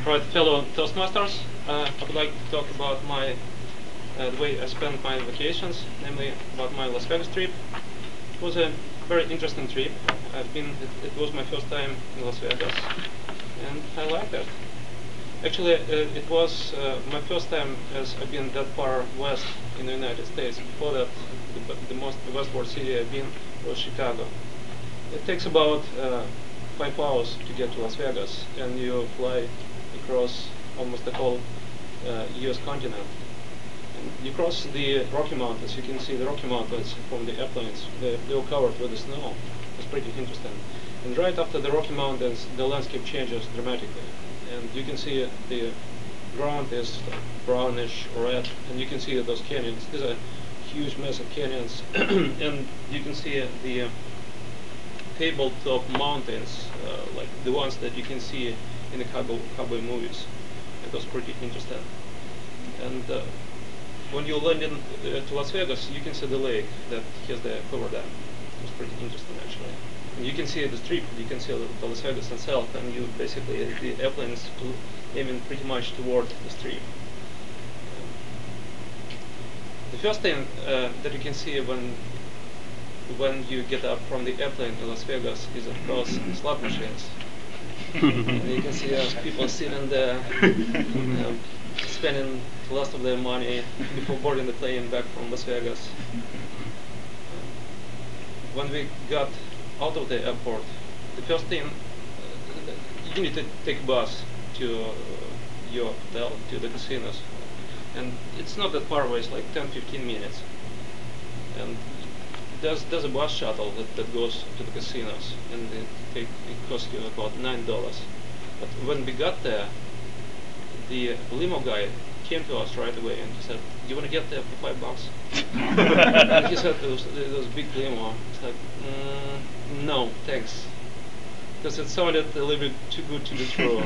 Right, fellow Toastmasters, I would like to talk about my the way I spent my vacations, namely about my Las Vegas trip. It was a very interesting trip. It was my first time in Las Vegas, and I liked it. Actually, it was my first time as I've been that far west in the United States. Before that, the most westward city I've been was Chicago. It takes about 5 hours to get to Las Vegas, and you fly across almost the whole US continent. And you cross the Rocky Mountains. You can see the Rocky Mountains from the airplanes. They were covered with the snow. It's pretty interesting. And right after the Rocky Mountains, the landscape changes dramatically. And you can see the ground is brownish red, and you can see those canyons. These are huge, massive canyons, and you can see the tabletop mountains, like the ones that you can see in the cowboy movies. It was pretty interesting. And when you land in to Las Vegas, you can see the lake that has the cover dam. It was pretty interesting, actually. And you can see the strip, you can see the Las Vegas itself, and you basically, the airplane is aiming pretty much toward the strip. The first thing that you can see when you get up from the airplane in Las Vegas is, of course, slot machines. And you can see people sitting there, spending the last of their money before boarding the plane back from Las Vegas. When we got out of the airport, the first thing, you need to take a bus to your hotel, to the casinos. And it's not that far away, it's like 10-15 minutes. And there's a bus shuttle that goes to the casinos, and it costs you about $9. But when we got there, the limo guy came to us right away and he said, "Do you want to get there for $5?" And he said, "It was a big limo." It's like, no, thanks, because it sounded a little bit too good to be true.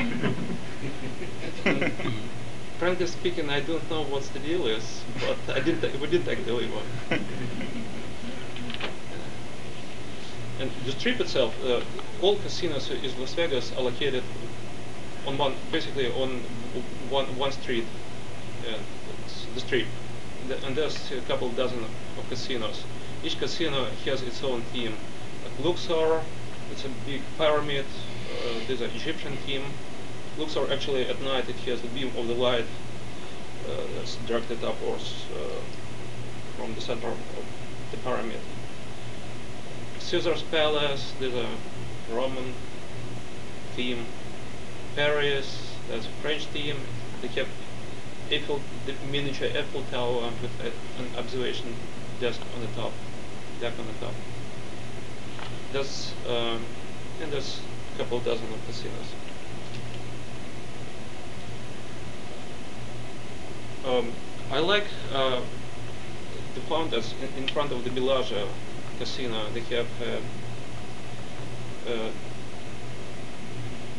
Frankly speaking, I don't know what the deal is, but we didn't take the limo. And the strip itself, all casinos in Las Vegas are located on basically on one street, the strip. And there's a couple dozen of casinos. Each casino has its own theme. Like Luxor, it's a big pyramid. There's an Egyptian theme. Luxor, actually, at night it has the beam of the light that's directed upwards from the center of the pyramid. Caesar's Palace, there's a Roman theme. Paris, there's a French theme. They have the miniature Eiffel Tower with an observation deck on the top. There's and there's a couple dozen of casinos. I like the fountains in front of the Bellagio casino. They have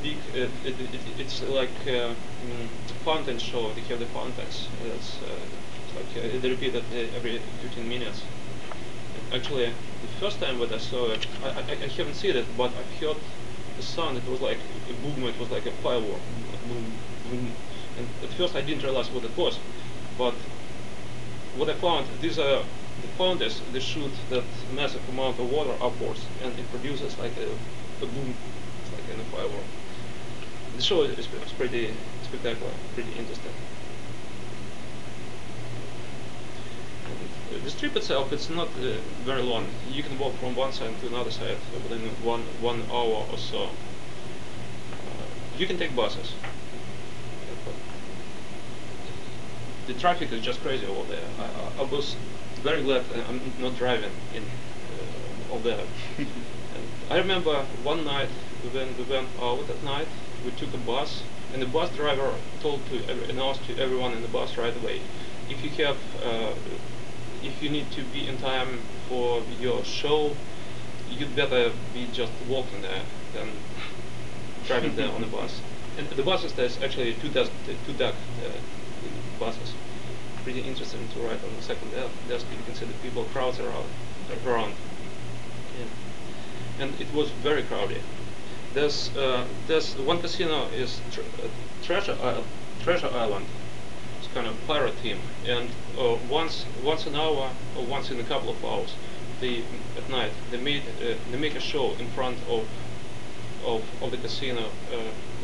big. It's like fountain show. They have the fountains. It's like they repeat it every 15 minutes. Actually, the first time that I saw it, I haven't seen it, but I heard the sound. It was like a boom. It was like a firework. Boom, boom. And at first I didn't realize what it was, but what I found, these are the fountains. They shoot that massive amount of water upwards, and it produces like a boom, it's like in a firework. The show is pretty spectacular, pretty interesting. And the strip itself, it's not very long. You can walk from one side to another side within one hour or so. You can take buses. The traffic is just crazy over there. I was very glad I'm not driving in over there. And I remember one night when we went out at night, we took a bus, and the bus driver announced to everyone in the bus right away, if you need to be in time for your show, you'd better be just walking there than driving there on the bus. And the buses, there's actually two duck buses. Pretty interesting to ride on the second desk. You can see the people crowds around. Yeah. And it was very crowded. there's one casino is Treasure Island. It's kind of pirate theme, and once an hour or once in a couple of hours, at night they make a show in front of the casino.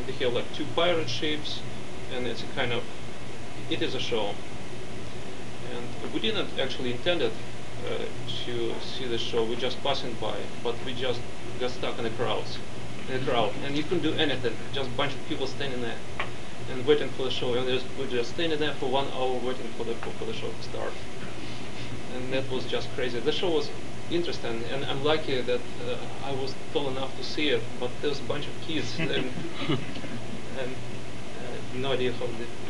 They have like 2 pirate ships, and it's a kind of, it is a show. And we didn't actually intend it to see the show. We just passing by, but we just got stuck in the crowd, and you couldn't do anything. Just a bunch of people standing there and waiting for the show, and we're just standing there for 1 hour waiting for the show to start. And that was just crazy. The show was interesting, and I'm lucky that I was tall enough to see it, but there's a bunch of kids and no idea how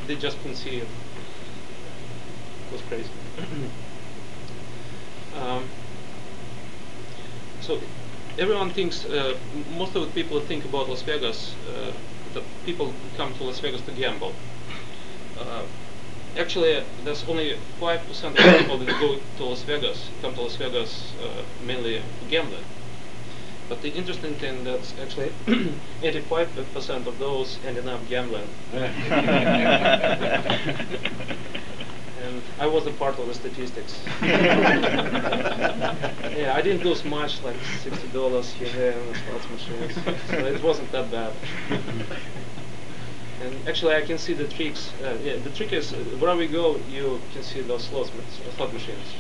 they just couldn't see it. It was crazy. So everyone thinks, most of the people think about Las Vegas, that people come to Las Vegas to gamble. Actually, there's only 5% of the people that come to Las Vegas mainly for gambling. But the interesting thing that's actually 85% of those ended up gambling. And I was a part of the statistics. Yeah, I didn't lose much, like $60 here in the slots machines, so it wasn't that bad. And actually, I can see the tricks. Yeah, the trick is wherever we go, you can see those slot machines.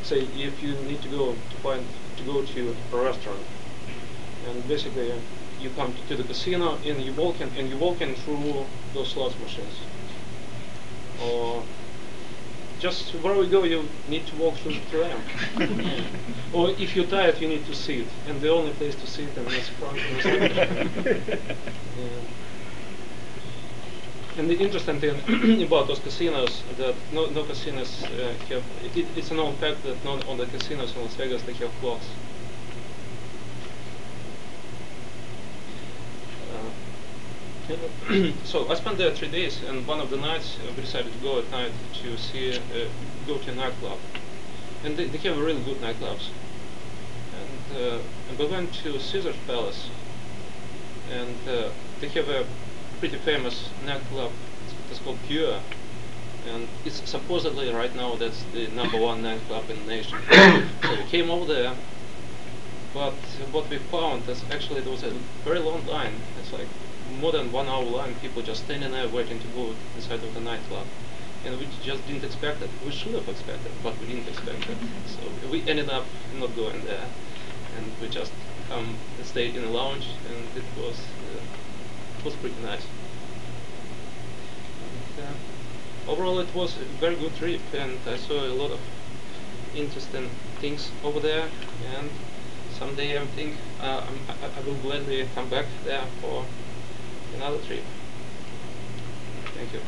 So if you need to go to a restaurant, and basically you come to the casino and you walk in through those slot machines. Or just wherever we go, you need to walk through them. Or if you're tired, you need to sit, and the only place to sit is front of the slot machine. And the interesting thing about those casinos that no casinos have. It's a known fact that none of the casinos in Las Vegas they have clocks. So I spent there 3 days, and one of the nights we decided to go at night to see, go to a nightclub, and they have really good nightclubs. And we went to Caesar's Palace, and they have a pretty famous nightclub. It's called Pure, and it's supposedly right now that's the #1 nightclub in the nation. So we came over there, but what we found is actually there was a very long line. It's like more than 1 hour line, people just standing there waiting to go inside of the nightclub. And we just didn't expect it. We should have expected it, but we didn't expect it. So we ended up not going there, and we just stayed in the lounge, and it was pretty nice. And, overall, it was a very good trip, and I saw a lot of interesting things over there. And someday I think I will gladly come back there for another trip. Thank you.